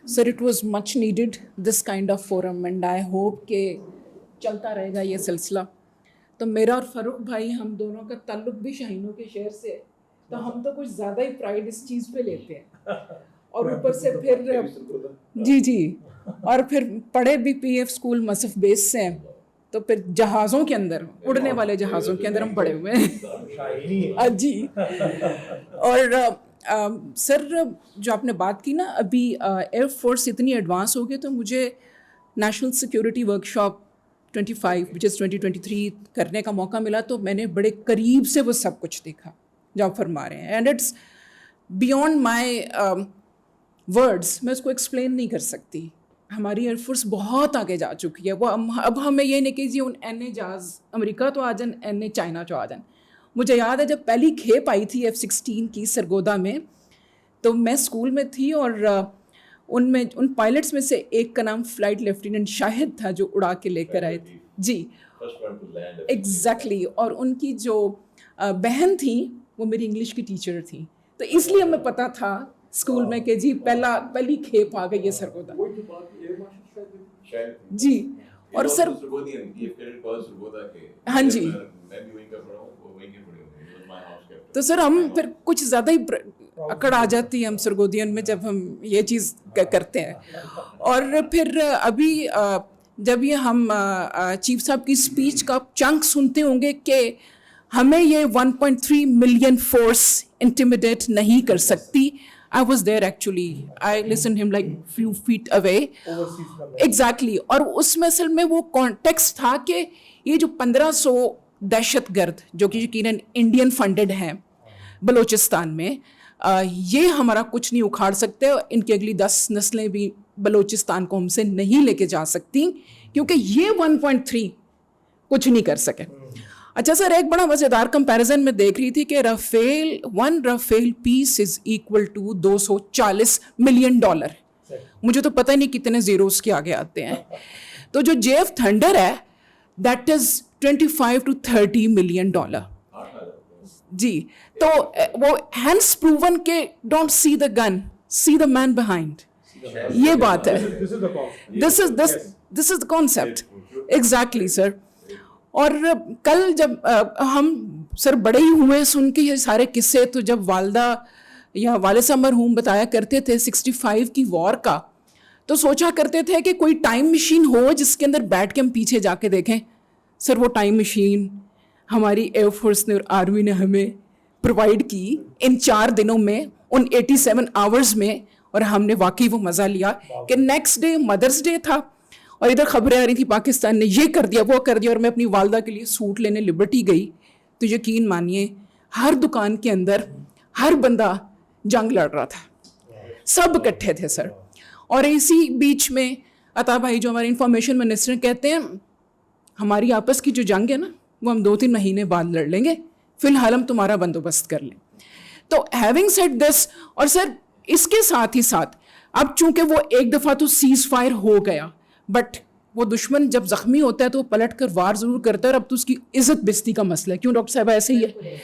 Sir it was much needed this kind of forum and I hope کہ چلتا رہے گا یہ سلسلہ. تو میرا اور فاروق بھائی ہم دونوں کا تعلق بھی شاہینوں کے شہر سے ہے, تو ہم تو کچھ زیادہ ہی پرائڈ اس چیز پہ لیتے ہیں. اور اوپر سے پھر جی اور پھر پڑھے بھی پی ایف اسکول مصف بیس سے ہیں, تو پھر جہازوں کے اندر, اڑنے والے جہازوں کے اندر ہم پڑے ہوئے ہیں جی. اور سر جو آپ نے بات کی نا ابھی ایئر فورس اتنی ایڈوانس ہو گئی, تو مجھے نیشنل سیکورٹی ورک شاپ 25 وچ از 2023 کرنے کا موقع ملا, تو میں نے بڑے قریب سے وہ سب کچھ دیکھا جو آپ فرما رہے ہیں. And it's beyond my words, میں اس کو ایکسپلین نہیں کر سکتی. ہماری ایئر فورس بہت آگے جا چکی ہے. وہ اب ہمیں یہ نہیں کہ جی این اے جہاز امریکہ تو آ جائیں, این اے چائنا تو آ جائیں. مجھے یاد ہے جب پہلی کھیپ آئی تھی F-16 کی سرگودا میں, تو میں اسکول میں تھی, اور ان پائلٹس میں سے ایک کا نام فلائٹ لیفٹیننٹ شاہد تھا جو اڑا کے لے کر آئے تھے. جی ایگزیکٹلی. اور ان کی جو بہن تھیں وہ میری انگلش کی ٹیچر تھیں, تو اس لیے ہمیں پتہ تھا اسکول میں کہ جی پہلی کھیپ آ گئی ہے سرگودا. جی اور سر ہاں جی, تو سر ہم پھر کچھ زیادہ ہی اکڑ آ جاتی ہے ہم سرگودین میں جب ہم یہ چیز کرتے ہیں. اور پھر ابھی جب یہ ہم چیف صاحب کی اسپیچ کا چنک سنتے ہوں گے کہ ہمیں یہ 1.3 ملین فورس انٹیمیڈیٹ نہیں کر سکتی. I was there actually. I listened him like few feet away. Exactly. اور اس میں اصل میں وہ کانٹیکسٹ تھا کہ یہ جو 1500 دہشت گرد جو کہ یقیناً انڈین فنڈڈ ہیں بلوچستان میں, یہ ہمارا کچھ نہیں اکھاڑ سکتے. ان کی اگلی 10 نسلیں بھی بلوچستان کو ہم سے نہیں لے کے جا سکتی, کیونکہ یہ 1.3 کچھ نہیں کر سکے. اچھا سر, ایک بڑا مزیدار کمپیریزن میں دیکھ رہی تھی کہ Rafale piece is equal to $240 million. مجھے تو پتہ نہیں کتنے زیروز کے آگے آتے ہیں. تو جو JF تھنڈر ہے دیٹ از $25 to $30 ملین. جی, تو وہ ہینس پروون کہ don't see the gun, see the man behind. یہ بات ہے, دس از دا کانسیپٹ. ایگزیکٹلی سر. اور کل جب ہم سر بڑے ہی ہوئے سن کے یہ سارے قصے, تو جب والدہ یا والد صاحب مرحوم بتایا کرتے تھے 65 کی وار کا, تو سوچا کرتے تھے کہ کوئی ٹائم مشین ہو جس کے اندر بیٹھ کے ہم پیچھے جا کے دیکھیں. سر وہ ٹائم مشین ہماری ایئر فورس نے اور آرمی نے ہمیں پرووائڈ کی ان 4 دنوں میں, ان 87 آورز میں. اور ہم نے واقعی وہ مزہ لیا کہ نیکسٹ ڈے مدرس ڈے تھا, اور ادھر خبریں آ رہی تھی پاکستان نے یہ کر دیا وہ کر دیا, اور میں اپنی والدہ کے لیے سوٹ لینے لبرٹی گئی, تو یقین مانیے ہر دکان کے اندر ہر بندہ جنگ لڑ رہا تھا, سب اکٹھے تھے سر. اور اسی بیچ میں عطا بھائی جو ہمارے انفارمیشن منسٹر کہتے ہیں ہماری آپس کی جو جنگ ہے نا وہ ہم 2-3 مہینے بعد لڑ لیں گے, فی الحال ہم تمہارا بندوبست کر لیں. تو ہیونگ سیڈ دس, اور سر اس کے ساتھ ہی ساتھ اب چونکہ وہ ایک دفعہ تو سیز فائر ہو گیا, بٹ وہ دشمن جب زخمی ہوتا ہے تو وہ پلٹ کر وار ضرور کرتا ہے, اور اب تو اس کی عزت بستی کا مسئلہ ہے. کیوں ڈاکٹر صاحب ایسے ہی ہے؟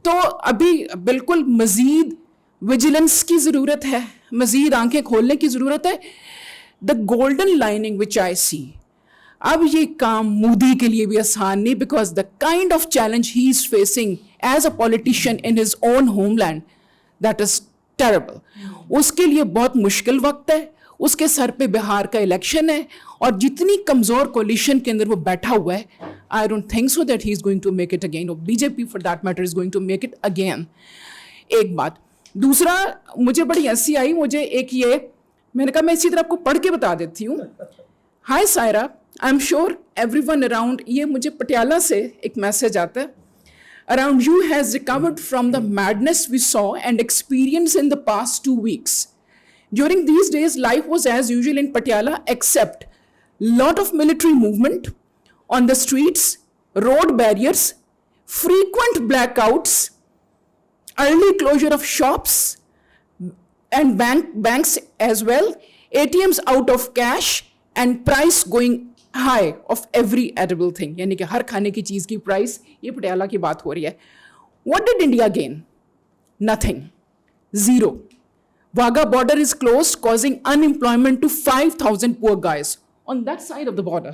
تو ابھی بالکل مزید ویجیلنس کی ضرورت ہے, مزید آنکھیں کھولنے کی ضرورت ہے. دا گولڈن لائننگ وچ آئی سی, اب یہ کام مودی کے لیے بھی آسان نہیں, because the kind of challenge he is facing as a politician in his own home land that is terrible. اس کے لیے بہت مشکل وقت ہے, اس کے سر پہ بہار کا الیکشن ہے, اور جتنی کمزور کولیشن کے اندر وہ بیٹھا ہوا ہے, I don't think so that he is going to make it again, اور BJP for that matter is going to make it again. ایک بات. دوسرا مجھے بڑی ہنسی آئی, مجھے ایک یہ میں نے کہا میں اسی طرح آپ کو پڑھ کے بتا دیتی ہوں. High Saira, I am sure every one around, یہ مجھے پٹیالہ سے ایک میسج آتا ہے, around you has recovered from the madness we saw and experienced in the past 2 weeks. During these days, life was as usual in Patiala, except lot of military movement on the streets, road barriers, frequent blackouts, early closure of shops and banks as well, ATMs out of cash and price going high of every edible thing. یعنی کہ ہر کھانے کی چیز کی price, یہ پٹیالہ کی بات ہو رہی ہے. What did India gain? Nothing. Zero. Wagah border is closed, causing unemployment to 5,000 poor guys on that side of the border.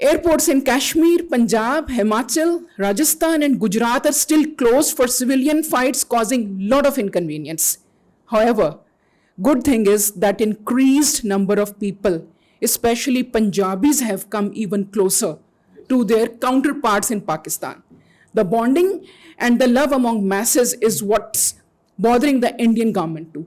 airports in Kashmir, Punjab, Himachal, Rajasthan and Gujarat are still closed for civilian flights, causing lot of inconvenience. However, good thing is that increased number of people, especially Punjabis, have come even closer to their counterparts in Pakistan. The bonding and the love among masses is what's bothering the Indian government too.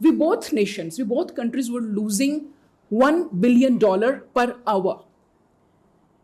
We both countries were losing $1 billion per hour.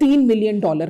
$3 million